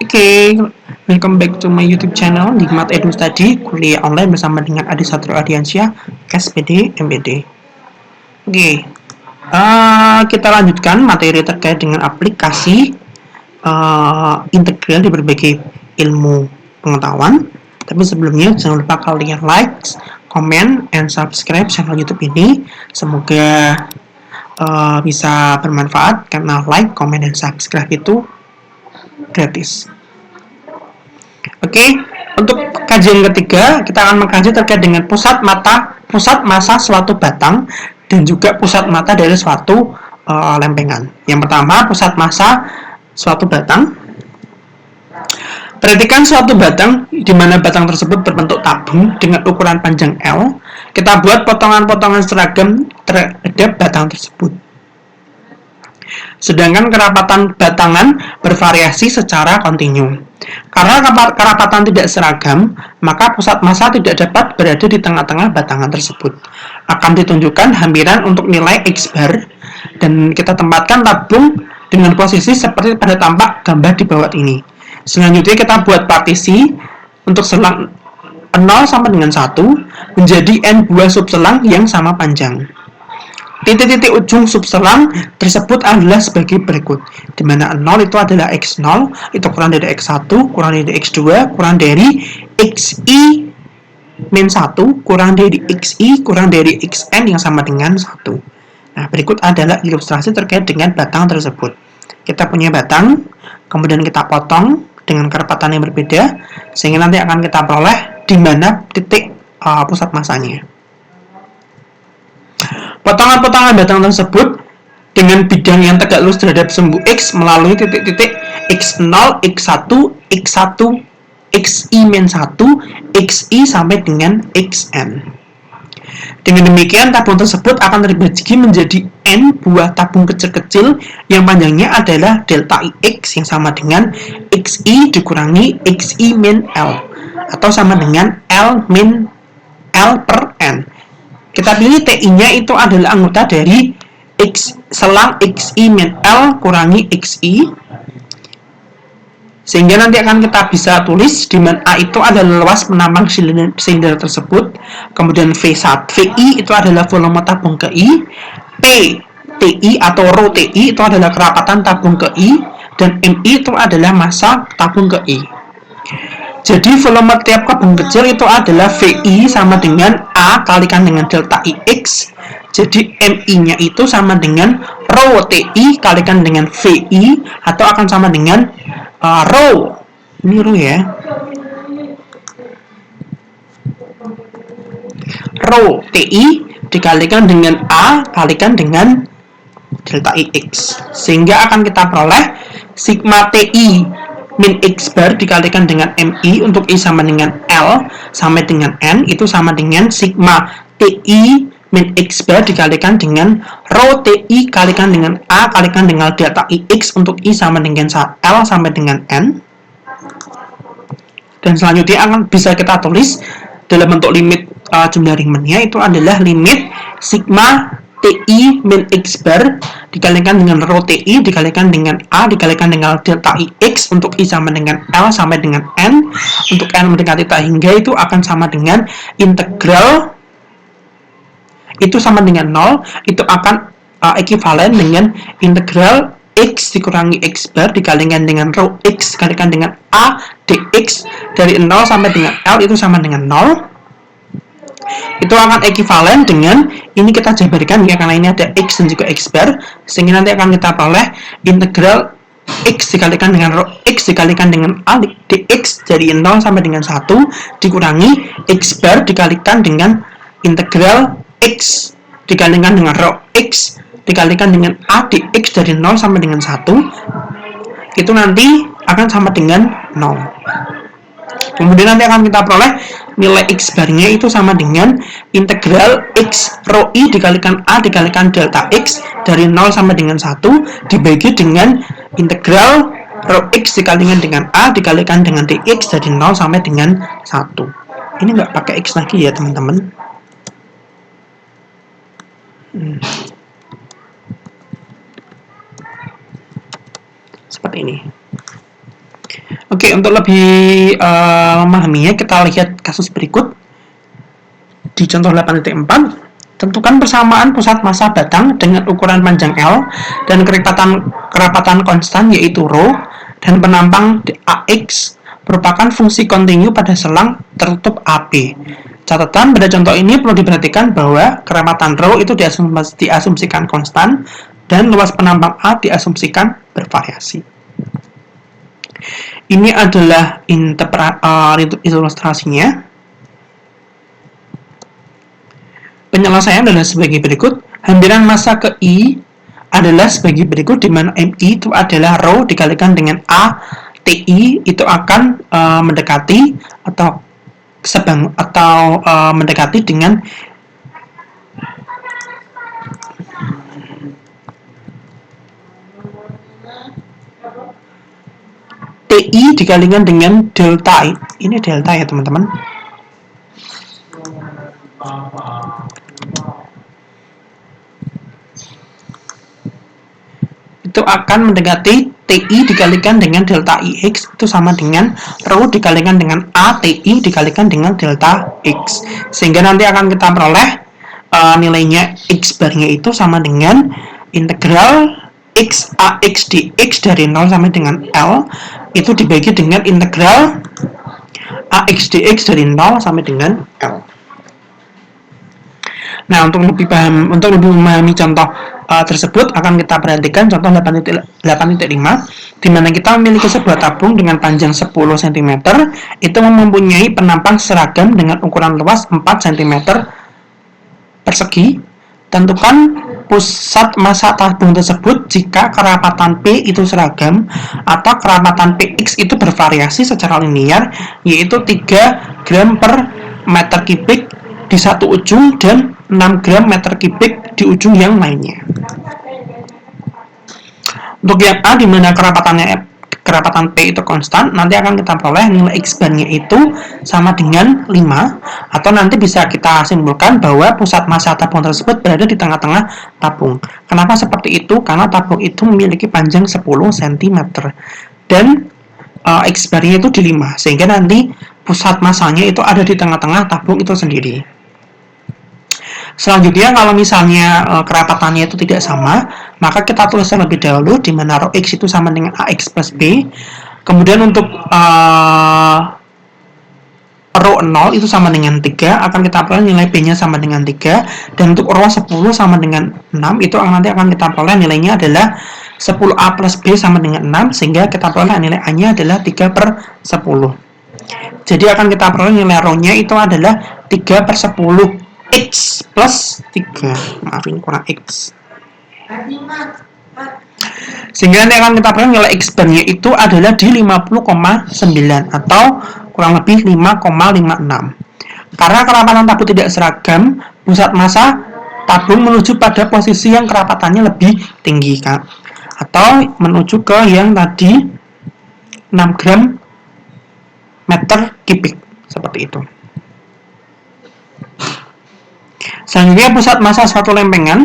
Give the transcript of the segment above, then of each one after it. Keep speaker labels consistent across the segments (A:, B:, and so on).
A: Oke, welcome back to my YouTube channel Nikmat Edu Study, kuliah online bersama dengan Adi Satrio Ardiansyah, SPD, MBD. Oke, kita lanjutkan materi terkait dengan aplikasi integral di berbagai ilmu pengetahuan. Tapi sebelumnya jangan lupa kalian like, comment, and subscribe channel YouTube ini. Semoga bisa bermanfaat karena like, comment, dan subscribe itu gratis. Oke, untuk kajian ketiga kita akan mengkaji terkait dengan pusat massa suatu batang dan juga pusat massa dari suatu lempengan. Yang pertama, pusat massa suatu batang. Perhatikan suatu batang di mana batang tersebut berbentuk tabung dengan ukuran panjang L. Kita buat potongan-potongan seragam terhadap batang tersebut. Sedangkan kerapatan batangan bervariasi secara kontinu. Karena kerapatan tidak seragam, maka pusat massa tidak dapat berada di tengah-tengah batangan tersebut. Akan ditunjukkan hampiran untuk nilai X bar, dan kita tempatkan tabung dengan posisi seperti pada tampak gambar di bawah ini. Selanjutnya kita buat partisi untuk selang 0 sama dengan 1 menjadi N buah subselang yang sama panjang. Titik-titik ujung subselang tersebut adalah sebagai berikut, di mana 0 itu adalah X0, itu kurang dari X1, kurang dari X2, kurang dari XI min 1, kurang dari XI, kurang dari XN yang sama dengan 1. Nah, berikut adalah ilustrasi terkait dengan batang tersebut. Kita punya batang, kemudian kita potong dengan kerapatan yang berbeda, sehingga nanti akan kita peroleh di mana titik pusat massanya. Potongan-potongan batang tersebut dengan bidang yang tegak lurus terhadap sumbu X melalui titik-titik X0, X1, X1, XI-1, XI sampai dengan XN. Dengan demikian, tabung tersebut akan terbagi menjadi N buah tabung kecil-kecil yang panjangnya adalah delta IX yang sama dengan XI dikurangi XI min L atau sama dengan L min L per N. Kita pilih TI-nya itu adalah anggota dari X selang XI min L kurangi XI, sehingga nanti akan kita bisa tulis di mana A itu adalah luas penambang silinder tersebut, kemudian VI itu adalah volume tabung ke I, P TI atau rho TI itu adalah kerapatan tabung ke I, dan MI itu adalah massa tabung ke I. Jadi volume tiap tabung kecil itu adalah VI sama dengan A kalikan dengan delta IX. Jadi MI-nya itu sama dengan rho TI kalikan dengan VI, atau akan sama dengan rho. Ini rho ya. Rho TI dikalikan dengan A kalikan dengan delta IX. Sehingga akan kita peroleh sigma TI min X bar dikalikan dengan MI untuk I sama dengan L sampai dengan N itu sama dengan sigma TI min X bar dikalikan dengan rho TI kalikan dengan A kalikan dengan delta IX untuk I sama dengan L sampai dengan N. Dan selanjutnya akan bisa kita tulis dalam bentuk limit jumlah Riemannnya itu adalah limit sigma TI min X bar dikalikan dengan rho TI dikalikan dengan A dikalikan dengan delta IX untuk I sama dengan L sampai dengan N. Untuk N mendekati tak hingga itu akan sama dengan integral itu sama dengan 0, itu akan ekivalen dengan integral X dikurangi X bar dikalikan dengan rho X dikalikan dengan A dx dari 0 sampai dengan L itu sama dengan 0. Itu akan ekivalen dengan ini kita jabarkan ya, karena ini ada X dan juga X bar, sehingga nanti akan kita peroleh integral X dikalikan dengan rho X dikalikan dengan A dx dari 0 sampai dengan 1 dikurangi X bar dikalikan dengan integral X dikalikan dengan rho X dikalikan dengan A dx dari 0 sampai dengan 1 itu nanti akan sama dengan 0. Kemudian nanti akan kita peroleh nilai X barnya itu sama dengan integral X rho I dikalikan A dikalikan delta X dari 0 sampai dengan 1 dibagi dengan integral rho X dikalikan dengan A dikalikan dengan dx dari 0 sampai dengan 1. Ini nggak pakai X lagi ya teman-teman. Seperti ini. Oke, Oke, untuk lebih memahaminya kita lihat kasus berikut. Di contoh 8.4, tentukan persamaan pusat massa batang dengan ukuran panjang L dan kerapatan konstan yaitu ρ dan penampang AX merupakan fungsi kontinu pada selang tertutup AB. Catatan pada contoh ini perlu diperhatikan bahwa kerapatan ρ itu diasumsikan konstan dan luas penampang A diasumsikan bervariasi. Ini adalah ilustrasinya. Penyelesaian adalah sebagai berikut. Hampiran massa ke I adalah sebagai berikut, di mana MI itu adalah ρ dikalikan dengan A TI itu akan mendekati mendekati dengan TI dikalikan dengan delta. Ini delta ya teman-teman. Itu akan mendekati TI dikalikan dengan delta IX itu sama dengan ρ dikalikan dengan ATI dikalikan dengan delta X. Sehingga nanti akan kita peroleh nilainya X barnya itu sama dengan integral X AX dx dari 0 sampai dengan L itu dibagi dengan integral AX dx dari 0 sampai dengan L. Nah, untuk lebih memahami contoh tersebut akan kita perhatikan contoh 8.5 di mana kita memiliki sebuah tabung dengan panjang 10 cm itu mempunyai penampang seragam dengan ukuran luas 4 cm persegi. Tentukan pusat massa tabung tersebut jika kerapatan P itu seragam atau kerapatan PX itu bervariasi secara linear, yaitu 3 gram per meter kubik di satu ujung dan 6 gram meter kubik di ujung yang lainnya. Untuk yang A di mana kerapatan P itu konstan, nanti akan kita peroleh nilai X bar-nya itu sama dengan 5, atau nanti bisa kita simpulkan bahwa pusat massa tabung tersebut berada di tengah-tengah tabung. Kenapa seperti itu? Karena tabung itu memiliki panjang 10 cm dan X bar-nya itu di 5, sehingga nanti pusat massanya itu ada di tengah-tengah tabung itu sendiri. Selanjutnya, kalau misalnya kerapatannya itu tidak sama, maka kita tulis terlebih dahulu di mana ρ X itu sama dengan AX plus B. Kemudian untuk ρ 0 itu sama dengan 3, akan kita peroleh nilai B-nya sama dengan 3. Dan untuk ρ 10 sama dengan 6, itu nanti akan kita peroleh nilainya adalah 10A plus B sama dengan 6, sehingga kita peroleh nilai A-nya adalah 3 per 10. Jadi akan kita peroleh nilai ρ-nya itu adalah 3 per 10. X plus 3, maafin kurang X, sehingga nanti akan kita peroleh nilai X bar-nya itu adalah di 50,9 atau kurang lebih 5,56. Karena kerapatan tabung tidak seragam, pusat massa tabung menuju pada posisi yang kerapatannya lebih tinggi, Kak, atau menuju ke yang tadi 6 gram meter kubik seperti itu. Selanjutnya, pusat massa suatu lempengan.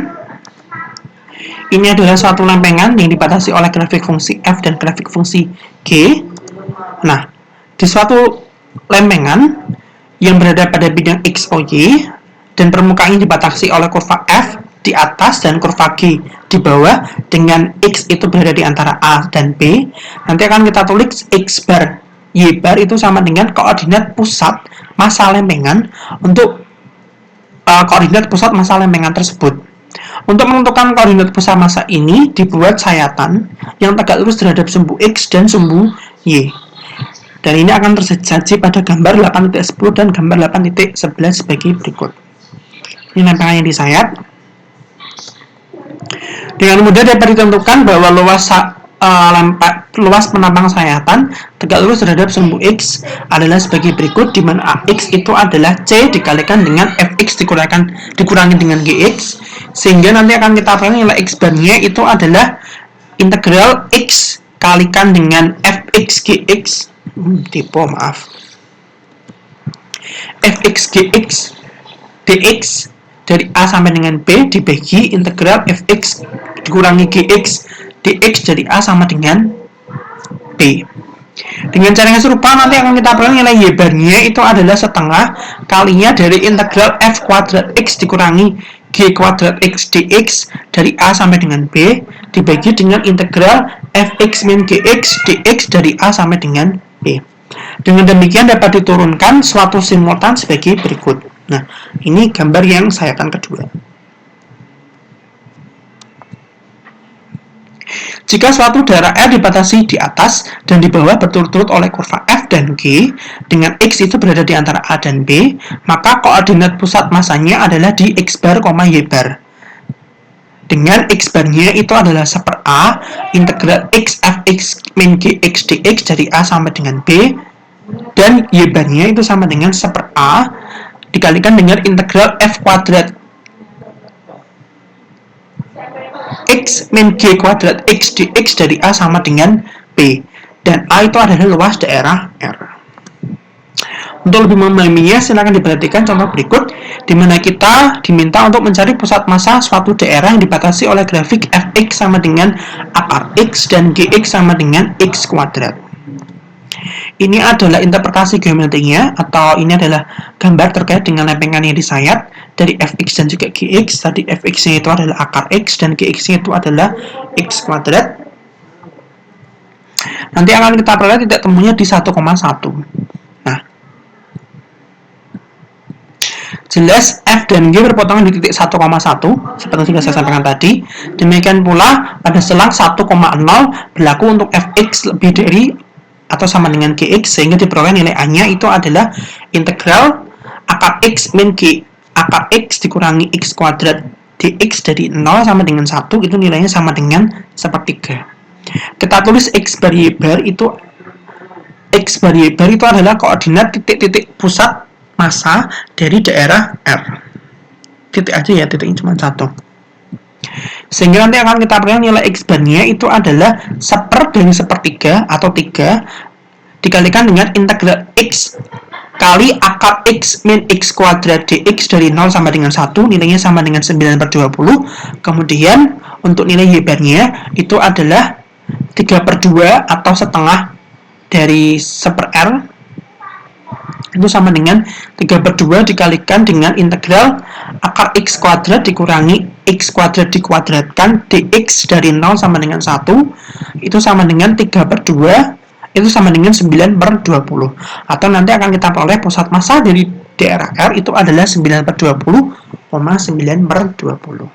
A: Ini adalah suatu lempengan yang dibatasi oleh grafik fungsi F dan grafik fungsi G. Nah, di suatu lempengan yang berada pada bidang X, O, Y, dan permukaannya dibatasi oleh kurva F di atas dan kurva G di bawah, dengan X itu berada di antara A dan B, nanti akan kita tulis X bar, Y bar itu sama dengan koordinat pusat massa lempengan untuk koordinat pusat massa lempengan tersebut. Untuk menentukan koordinat pusat massa ini dibuat sayatan yang tegak lurus terhadap sumbu X dan sumbu Y. Dan ini akan tersaji pada gambar 8.10 dan gambar 8.11 sebagai berikut. Ini lempengan yang disayat. Dengan mudah dapat ditentukan bahwa luas penampang sayatan tegak lurus terhadap sumbu X adalah sebagai berikut, di mana AX itu adalah C dikalikan dengan Fx dikurangi dengan Gx, sehingga nanti akan kita peroleh nilai X bar-nya itu adalah integral X kalikan dengan Fx Gx Fx Gx dx dari A sampai dengan B dibagi integral Fx dikurangi Gx dx dari A sama dengan B. Dengan cara yang serupa nanti akan kita peroleh nilai Y barnya itu adalah setengah kalinya dari integral F kuadrat X dikurangi G kuadrat X dx dari A sampai dengan B dibagi dengan integral Fx min Gx dx dari A sampai dengan B. Dengan demikian dapat diturunkan suatu simultan sebagai berikut. Nah, ini gambar yang sayatan kedua. Jika suatu daerah R dibatasi di atas dan di bawah berturut-turut oleh kurva F dan G, dengan X itu berada di antara A dan B, maka koordinat pusat masanya adalah di X bar, Y bar. Dengan X barnya itu adalah 1/A integral X Fx min Gx dx dari A sampai dengan B, dan Y barnya itu sama dengan 1/A dikalikan dengan integral F kuadrat X min G kuadrat X dx dari A sama dengan B, dan A itu adalah luas daerah R. Untuk lebih memahaminya, silakan diperhatikan contoh berikut, di mana kita diminta untuk mencari pusat massa suatu daerah yang dibatasi oleh grafik Fx sama dengan akar X dan Gx sama dengan X kuadrat. Ini adalah interpretasi geometrinya, atau ini adalah gambar terkait dengan lempengan yang disayat dari Fx dan juga Gx. Tadi Fx-nya itu adalah akar X dan Gx-nya itu adalah X kuadrat. Nanti akan kita peroleh titik temunya di 1,1. Nah, jelas F dan G berpotongan di titik 1,1 seperti yang saya sampaikan tadi. Demikian pula pada selang 1,0 berlaku untuk Fx lebih dari atau sama dengan Gx, sehingga diperoleh nilai A-nya itu adalah integral akar X min G akar X dikurangi X kuadrat dx dari 0 sama dengan 1, itu nilainya sama dengan 1/3. Kita tulis X bar Y bar itu adalah koordinat titik-titik pusat massa dari daerah R. Titik aja ya, titiknya cuma 1. Sehingga nanti akan kita peroleh nilai X barnya itu adalah 1/1/3 atau 3 dikalikan dengan integral X kali akar X min X kuadrat dx dari 0 sama dengan 1, nilainya sama dengan 9/20. Kemudian untuk nilai Y barnya itu adalah 3/2 atau setengah dari 1/R, itu sama dengan 3/2 dikalikan dengan integral akar X kuadrat dikurangi X kuadrat dikuadratkan dx dari 0 sama dengan 1, itu sama dengan 3/2, itu sama dengan 9/20. Atau nanti akan kita peroleh pusat massa dari daerah R itu adalah 9/20,9/20.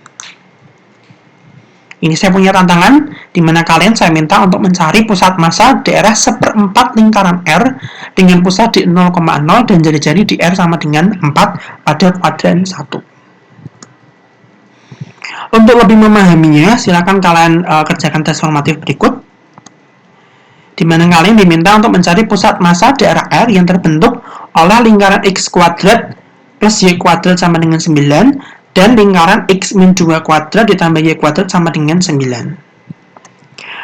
A: Ini saya punya tantangan, di mana kalian saya minta untuk mencari pusat massa daerah 1/4 lingkaran R dengan pusat di 0,0 dan jari-jari di R sama dengan 4 pada kuadran 1. Untuk lebih memahaminya, silakan kalian kerjakan tes formatif berikut, di mana kalian diminta untuk mencari pusat massa daerah R yang terbentuk oleh lingkaran X kuadrat plus Y kuadrat sama dengan 9 dan lingkaran X min 2 kuadrat ditambah Y kuadrat sama dengan 9.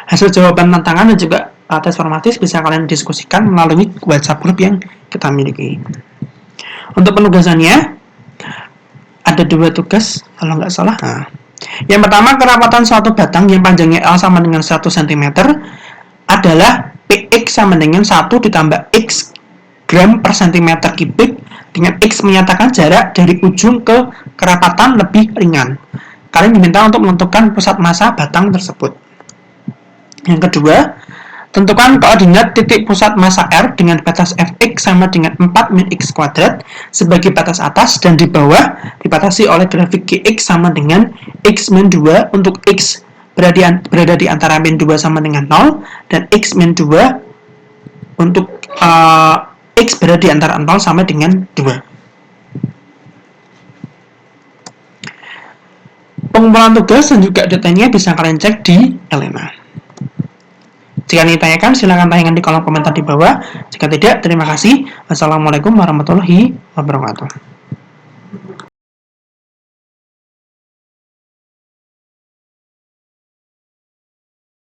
A: Hasil jawaban tantangan dan juga tes formatif bisa kalian diskusikan melalui WhatsApp group yang kita miliki. Untuk penugasannya ada 2 tugas kalau nggak salah. Nah, yang pertama, kerapatan suatu batang yang panjangnya L sama dengan 1 cm adalah Px sama dengan 1 ditambah X gram per cm kubik, dengan X menyatakan jarak dari ujung ke kerapatan lebih ringan. Kalian diminta untuk menentukan pusat massa batang tersebut. Yang kedua, tentukan koordinat titik pusat massa R dengan batas Fx sama dengan 4 min X kuadrat sebagai batas atas, dan di bawah dibatasi oleh grafik Gx sama dengan X min 2 untuk X berada di antara min 2 sama dengan 0 dan X min 2 untuk X berada di antara 0 sampai dengan 2. Pengumpulan tugas dan juga detailnya bisa kalian cek di Elena. Jika ingin ditanyakan, silakan tanyakan di kolom komentar di bawah. Jika tidak, terima kasih. Wassalamualaikum warahmatullahi wabarakatuh.